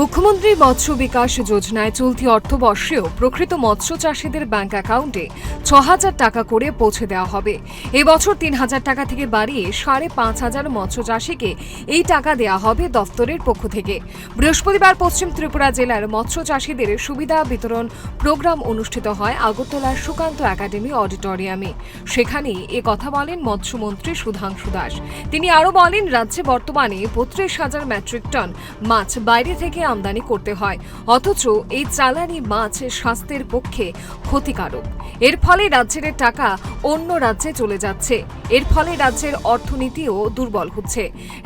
মুখ্যমন্ত্রী মৎস্য বিকাশ যোজনায় চলতি অর্থবর্ষেও প্রকৃত মৎস্য চাষীদের ব্যাংক অ্যাকাউন্টে ৬,০০০ টাকা করে পৌঁছে দেওয়া হবে। এবছর ৩,০০০ টাকা থেকে বাড়িয়ে ৫,৫০০ মৎস্য চাষীকে এই টাকা দেওয়া হবে দফতরের পক্ষ থেকে। বৃহস্পতিবার পশ্চিম ত্রিপুরা জেলার মৎস্য চাষীদের সুবিধা বিতরণ প্রোগ্রাম অনুষ্ঠিত হয় আগরতলার সুকান্ত একাডেমি অডিটোরিয়ামে। সেখানে এ কথা বলেন মৎস্যমন্ত্রী সুধাংশু দাস। তিনি আরও বলেন, রাজ্যে বর্তমানে ৩২,০০০ মেট্রিক টন মাছ বাইরে থেকে আমদানি করতে হয়, অথচ এই চালানি মাছ স্বাস্থ্যের পক্ষে ক্ষতিকারক। এর ফলে রাজ্যের টাকা অন্য রাজ্যে চলে যাচ্ছে। এর ফলে রাজ্যের অর্থনীতিও দুর্বল হচ্ছে।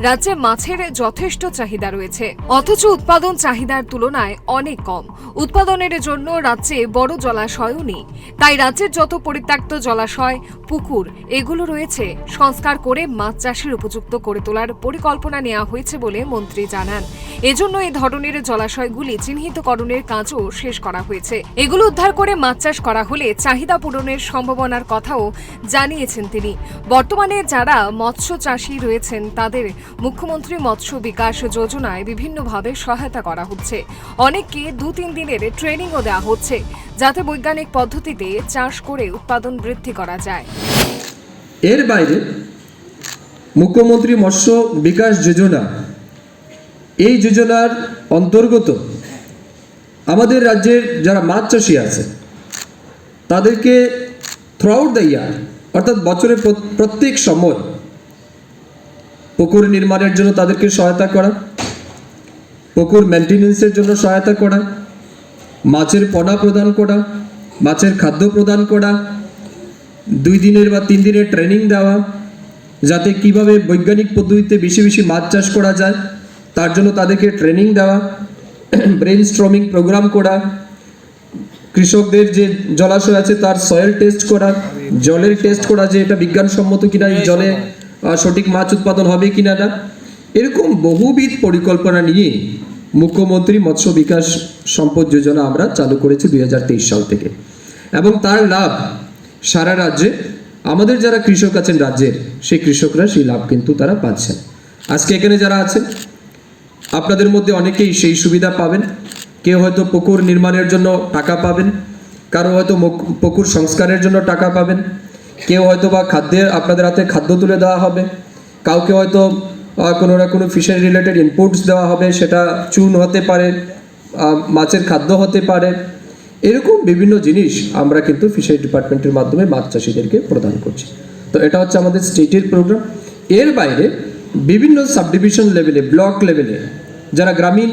রাজ্যে মাছের যথেষ্ট চাহিদা রয়েছে, অথচ উৎপাদন চাহিদার তুলনায় অনেক কম। উৎপাদনের জন্য রাজ্যে বড় জলাশয়ও নেই। তাই রাজ্যের যত পরিত্যক্ত জলাশয়, পুকুর এগুলো রয়েছে সংস্কার করে মাছ চাষের উপযুক্ত করে তোলার পরিকল্পনা নেওয়া হয়েছে বলে মন্ত্রী জানান। এজন্য এই ধরনের জলাশয়গুলি চিহ্নিতকরণের কাজও শেষ করা হয়েছে। এগুলো উদ্ধার করে মাছ চাষ করা হলে চাহিদা পূরণের সম্ভাবনার কথাও জানিয়েছেন তিনি। বর্তমানে যারা মৎস্য চাষী রয়েছেন তাদের মুখ্যমন্ত্রী মৎস্য বিকাশ যোজনায় বিভিন্নভাবে সহায়তা করা হচ্ছে। অনেককে ২-৩ দিনের ট্রেনিংও দেওয়া হচ্ছে, যাতে বৈজ্ঞানিক পদ্ধতিতে চাষ করে উৎপাদন বৃদ্ধি করা যায়। এর বাইরে মুখ্যমন্ত্রী মৎস্য বিকাশ যোজনা, এই যোজনার অন্তর্গত আমাদের রাজ্যের যারা মাছ চাষি আছে তাদেরকে থ্রুআউট দ্য ইয়ার, অর্থাৎ বছরের প্রত্যেক সময় পুকুর নির্মাণের জন্য তাদেরকে সহায়তা করা, পুকুর মেনটেন্যান্সের জন্য সহায়তা করা, মাছের পোনা প্রদান করা, মাছের খাদ্য প্রদান করা, 2 দিনের বা 3 দিনের ট্রেনিং দেওয়া, যাতে কিভাবে বৈজ্ঞানিক পদ্ধতিতে বেশি বেশি মাছ চাষ করা যায় তার জন্য তাদেরকে ট্রেনিং দেওয়া, ব্রেইনস্টর্মিং প্রোগ্রাম করা, কৃষকদের যে জলাশয় আছে তার সয়েল টেস্ট করা, জলের টেস্ট করা যে এটা বিজ্ঞানসম্মত কিনা, এই জলে সঠিক মাছ উৎপাদন হবে কিনা না। এরকম বহুবিধ পরিকল্পনা নিয়ে মুখ্যমন্ত্রী মৎস্য বিকাশ সম্পদ যোজনা আমরা চালু করেছি 2023 সাল থেকে, এবং তার লাভ সারা রাজ্যে আমাদের যারা কৃষক আছেন রাজ্যের, সেই কৃষকরা সেই লাভ কিন্তু তারা পাচ্ছেন। আজকে এখানে যারা আছেন আপনাদের মধ্যে অনেকেই সেই সুবিধা পাবেন। কেউ হয়তো পুকুর নির্মাণের জন্য টাকা পাবেন, কারো হয়তো পুকুর সংস্কারের জন্য টাকা পাবেন, কেউ হয়তো বা খাদ্যের আপনাদের হাতে খাদ্য তুলে দেওয়া হবে, কাউকে হয়তো কোনো না কোনো ফিশারি রিলেটেড ইনপুটস দেওয়া হবে, সেটা চুন হতে পারে, মাছের খাদ্য হতে পারে। এরকম বিভিন্ন জিনিস আমরা কিন্তু ফিশারি ডিপার্টমেন্টের মাধ্যমে মাছ চাষিদেরকে প্রদান করছি। তো এটা হচ্ছে আমাদের স্টেটের প্রোগ্রাম। এর বাইরে বিভিন্ন সাব ডিভিশন লেভেলে, ব্লক লেভেলে যারা গ্রামীণ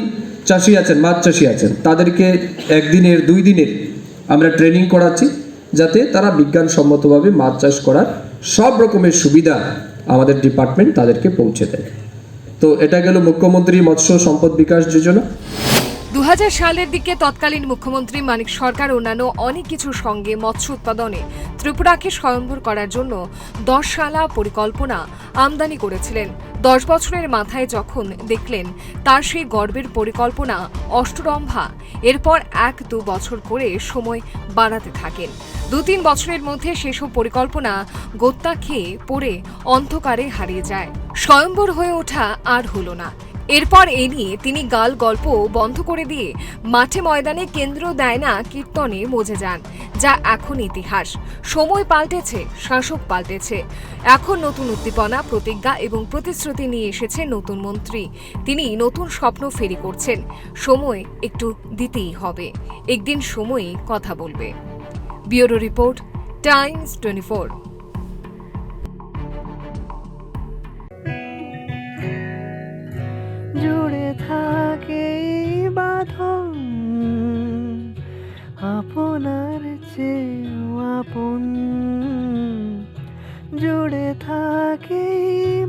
চাষি আছেন, মাছ চাষি আছেন, তাদেরকে 1 দিনের 2 দিনের আমরা ট্রেনিং করাচ্ছি, যাতে তারা বিজ্ঞানসম্মতভাবে মাছ চাষ করার সব রকমের সুবিধা আমাদের ডিপার্টমেন্ট তাদেরকে পৌঁছে দেয়। তো এটা গেল মুখ্যমন্ত্রী মৎস্য সম্পদ বিকাশ যোজনা। 2000 সালের দিকে তৎকালীন মুখ্যমন্ত্রী মানিক সরকার অন্যান্য অনেক কিছুর সঙ্গে মৎস্য উৎপাদনে ত্রিপুরাকে স্বয়ম্ভর করার জন্য 10 শালা পরিকল্পনা আমদানি করেছিলেন। 10 বছরের মাথায় যখন দেখলেন তার সেই গর্বের পরিকল্পনা অষ্টরম্ভা, এরপর 1-2 বছর করে সময় বাড়াতে থাকেন। 2-3 বছরের মধ্যে সেসব পরিকল্পনা গোত্তা খেয়ে পড়ে অন্ধকারে হারিয়ে যায়। স্বয়ম্ভর হয়ে ওঠা আর হলো না। এরপর এ নিয়ে তিনি গাল গল্প বন্ধ করে দিয়ে মাঠে ময়দানে কেন্দ্র দেয় না কীর্তনে মজে যান, যা এখন ইতিহাস। সময় পাল্টেছে, শাসক পাল্টেছে। এখন নতুন উদ্দীপনা, প্রতিজ্ঞা এবং প্রতিশ্রুতি নিয়ে এসেছে নতুন মন্ত্রী। তিনি নতুন স্বপ্ন ফেরি করছেন। সময় একটু দিতেই হবে। একদিন সময়ই কথা বলবে। Bureau report, Times 24। জুড়ে থাকে বাঁধন আপনার চেয়েও আপন, জুড়ে থাকে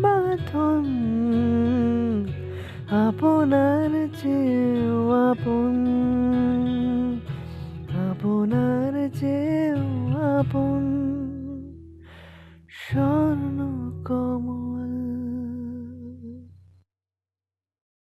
বাঁধন আপনার চেয়েও আপন।